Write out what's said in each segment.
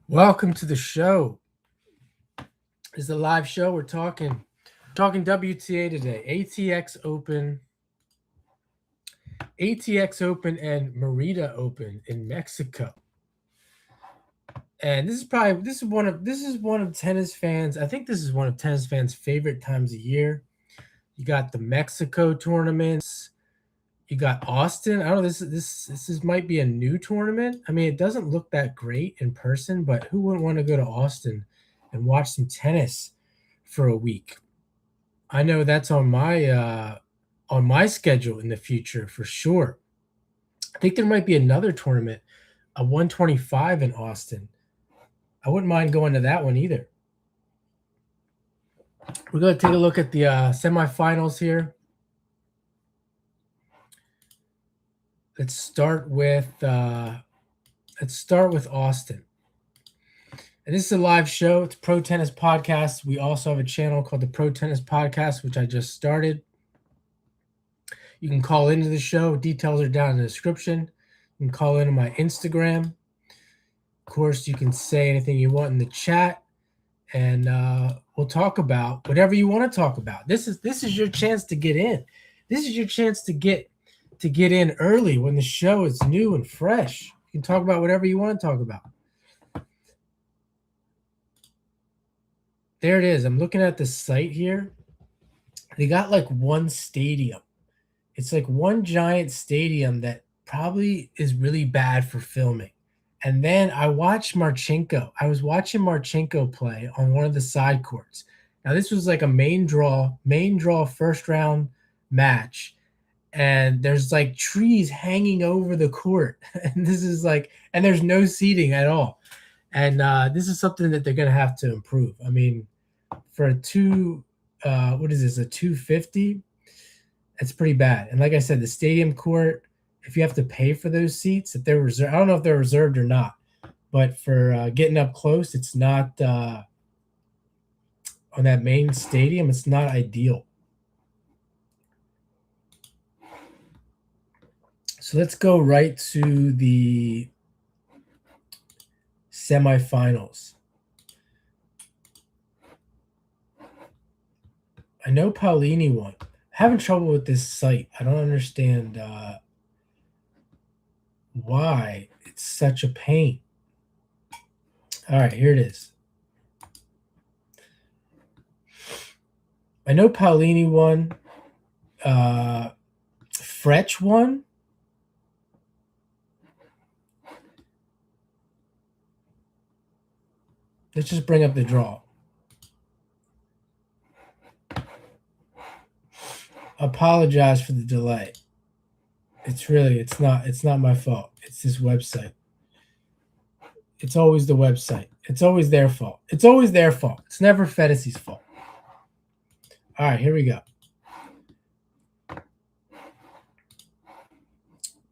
Welcome to the show. This is a live show. We're talking WTA today. ATX Open and Merida Open in Mexico. And this is one of tennis fans. I think this is one of tennis fans' favorite times of year. You got the Mexico tournaments. You got Austin. I don't know. This might be a new tournament. I mean, it doesn't look that great in person, but who wouldn't want to go to Austin and watch some tennis for a week? I know that's on my schedule in the future for sure. I think there might be another tournament, a 125 in Austin. I wouldn't mind going to that one either. We're going to take a look at the semifinals here. Let's start with Austin. And this is a live show. It's a Pro Tennis Podcast. We also have a channel called the Pro Tennis Podcast, which I just started. You can call into the show. Details are down in the description. You can call in on my Instagram. Of course, you can say anything you want in the chat, and we'll talk about whatever you want to talk about. This is your chance to get in. This is your chance to get in early when the show is new and fresh. You can talk about whatever you want to talk about. There it is. I'm looking at the site here. They got like one stadium. It's like one giant stadium that probably is really bad for filming. And then I watched Marchenko. I was watching Marchenko play on one of the side courts. Now this was like a main draw first round match. And there's like trees hanging over the court. And this is like, and there's no seating at all. And this is something that they're going to have to improve. I mean, for a 250, it's pretty bad. And like I said, the stadium court, if you have to pay for those seats, if they're reserved, I don't know if they're reserved or not, but for getting up close, it's not on that main stadium. It's not ideal. So let's go right to the semifinals. I know Paulini won. Having trouble with this site. I don't understand why it's such a pain. All right, here it is. I know Paulini won. Frech won. Let's just bring up the draw. Apologize for the delay. It's not my fault. It's this website. It's always the website. It's always their fault. It's always their fault. It's never Fedassi's fault. All right, here we go.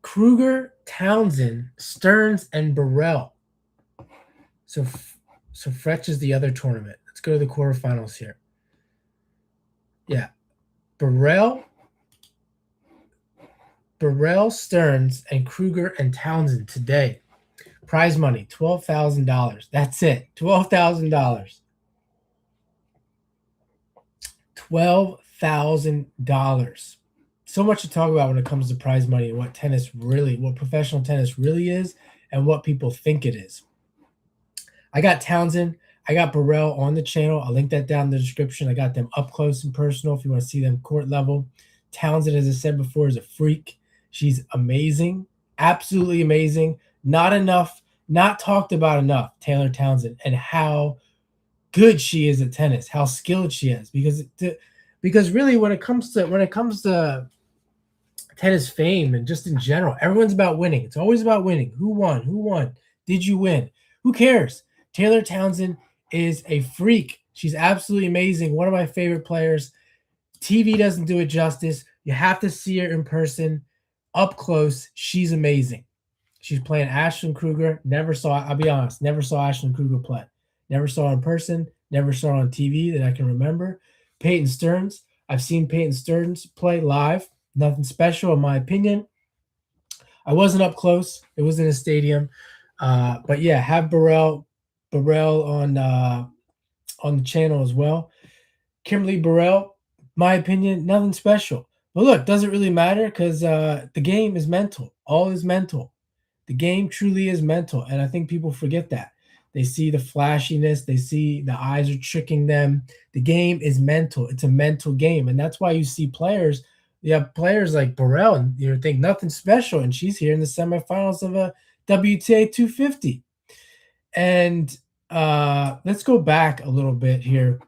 Kruger, Townsend, Stearns, and Birrell. So Frech is the other tournament. Let's go to the quarterfinals here. Yeah. Birrell, Stearns, and Kruger and Townsend today. Prize money, $12,000. That's it. $12,000. $12,000. So much to talk about when it comes to prize money and what professional tennis really is and what people think it is. I got Townsend. I got Birrell on the channel. I'll link that down in the description. I got them up close and personal if you want to see them court level. Townsend, as I said before, is a freak. She's amazing. Absolutely amazing. Not talked about enough, Taylor Townsend, and how good she is at tennis, how skilled she is. Because really when it comes to tennis fame and just in general, everyone's about winning. It's always about winning. Who won? Did you win? Who cares? Taylor Townsend is a freak. She's absolutely amazing. One of my favorite players. TV doesn't do it justice. You have to see her in person, up close. She's amazing. She's playing Ashlyn Kruger. I'll be honest, never saw Ashlyn Kruger play. Never saw her in person. Never saw her on TV that I can remember. Peyton Stearns. I've seen Peyton Stearns play live. Nothing special in my opinion. I wasn't up close. It was in a stadium. But yeah, have Birrell Birrell on the channel as well. Kimberly Birrell, my opinion, nothing special. But look, doesn't really matter because the game is mental. All is mental. The game truly is mental, and I think people forget that. They see the flashiness, they see the eyes are tricking them. The game is mental. It's a mental game, and that's why you see players. You have players like Birrell, and you think nothing special, and she's here in the semifinals of a WTA 250. And let's go back a little bit here.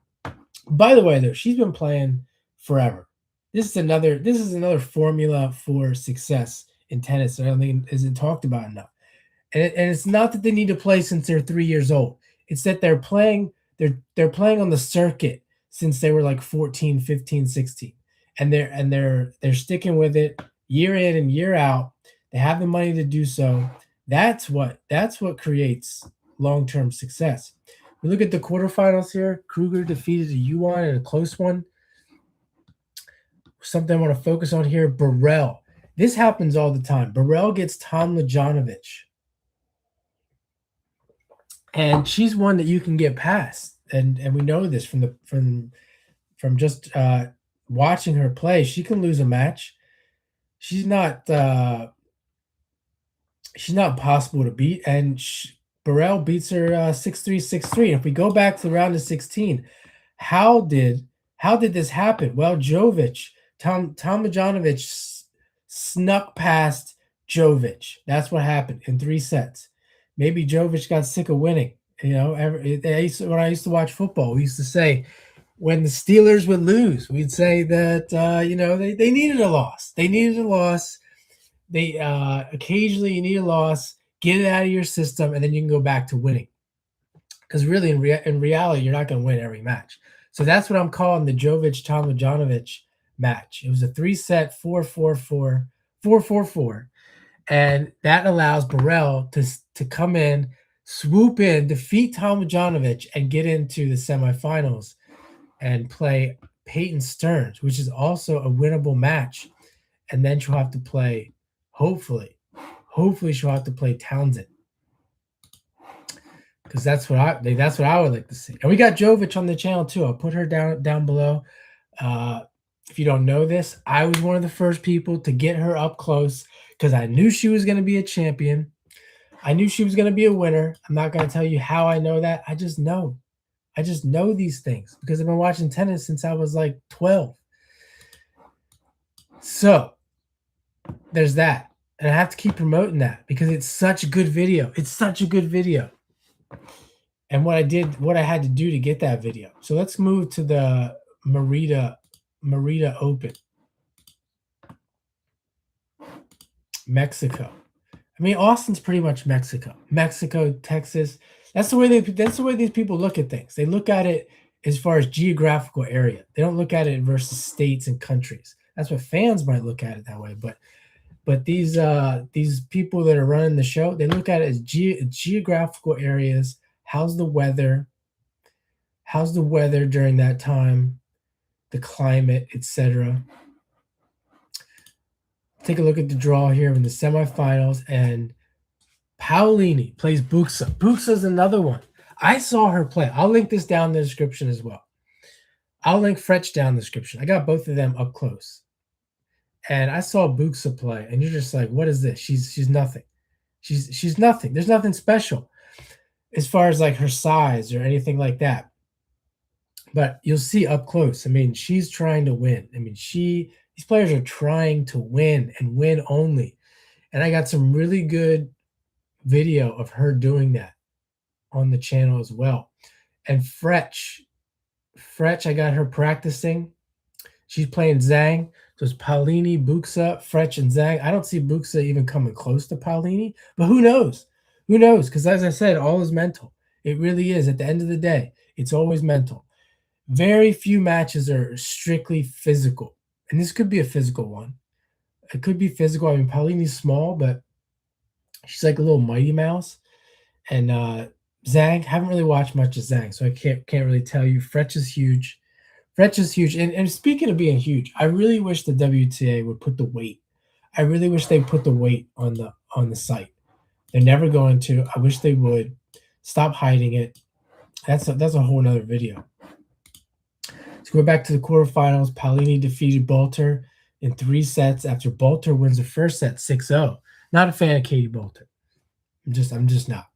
By the way, though, she's been playing forever. This is another formula for success in tennis that I don't think isn't talked about enough. And it's not that they need to play since they're 3 years old. It's that they're playing on the circuit since they were like 14, 15, 16. And they're sticking with it year in and year out. They have the money to do so. That's what creates long-term success. We look at the quarterfinals here. Kruger defeated a Yuan in a close one. Something I want to focus on here, Birrell. This happens all the time. Birrell gets Tomljanovic. And she's one that you can get past. And we know this from just watching her play. She can lose a match. She's not possible to beat. And Birrell beats her 6-3, 6-3. If we go back to the round of 16, how did this happen? Well, Jovic, Tomljanovic snuck past Jovic. That's what happened in 3 sets. Maybe Jovic got sick of winning. You know, when I used to watch football, we used to say when the Steelers would lose, we'd say that they needed a loss. They needed a loss. They occasionally you need a loss. Get it out of your system, and then you can go back to winning. Because really, in reality, you're not going to win every match. So that's what I'm calling the Jovic-Tomljanovic match. It was a 3-set 4-4-4, 4-4-4. And that allows Birrell to come in, swoop in, defeat Tomljanovic, and get into the semifinals and play Peyton Stearns, which is also a winnable match. And then she'll have to play, hopefully she'll have to play Townsend, because that's what I would like to see. And we got Jovic on the channel too. I'll put her down below. If you don't know this, I was one of the first people to get her up close because I knew she was going to be a champion. I knew she was going to be a winner. I'm not going to tell you how I know that. I just know. I just know these things because I've been watching tennis since I was like 12. So there's that. And I have to keep promoting that because it's such a good video. It's such a good video. And what I had to do to get that video. So let's move to the Merida Open. Mexico. I mean, Austin's pretty much Mexico. Mexico, Texas. That's the way these people look at things. They look at it as far as geographical area. They don't look at it versus states and countries. That's what fans might look at it that way. But these people that are running the show, they look at it as geographical areas. How's the weather? How's the weather during that time? The climate, etc. Take a look at the draw here in the semifinals, and Paolini plays Bucsa. Bucsa is another one. I saw her play. I'll link this down in the description as well. I'll link Frech down in the description. I got both of them up close. And I saw Bucsa play, and you're just like, what is this? She's nothing. She's nothing. There's nothing special as far as like her size or anything like that. But you'll see up close. I mean, she's trying to win. I mean, these players are trying to win and win only. And I got some really good video of her doing that on the channel as well. And Frech, I got her practicing. She's playing Zhang. So it's Paolini, Bucsa, Frech, and Zhang. I don't see Bucsa even coming close to Paolini, but who knows? Who knows? Because as I said, all is mental. It really is. At the end of the day, it's always mental. Very few matches are strictly physical. And this could be a physical one. It could be physical. I mean, Paolini's small, but she's like a little Mighty Mouse. And Zhang, haven't really watched much of Zhang, so I can't really tell you. Frech is huge. Frech is huge. And speaking of being huge, I really wish the WTA would put the weight. I really wish they put the weight on the site. They're never going to. I wish they would. Stop hiding it. That's a whole nother video. Let's go back to the quarterfinals. Paolini defeated Bolter in 3 sets after Bolter wins the first set 6-0. Not a fan of Katie Bolter. I'm just not.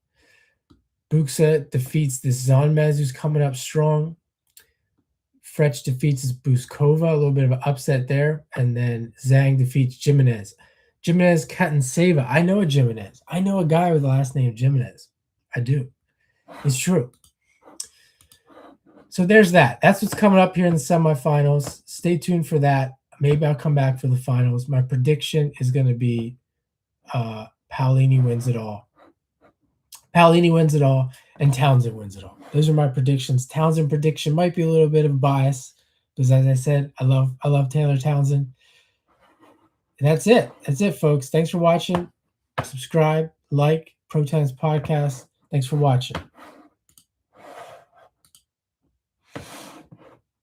Bucsa defeats this Zonmez, who's coming up strong. Frech defeats this Buskova, a little bit of an upset there. And then Zhang defeats Jimenez. Jimenez Katanseva. I know a Jimenez. I know a guy with the last name Jimenez. I do. It's true. So there's that. That's what's coming up here in the semifinals. Stay tuned for that. Maybe I'll come back for the finals. My prediction is going to be Paolini wins it all. Paolini wins it all, and Townsend wins it all. Those are my predictions. Townsend prediction might be a little bit of a bias because, as I said, I love Taylor Townsend. And that's it. That's it, folks. Thanks for watching. Subscribe, like Pro Tennis Podcast. Thanks for watching.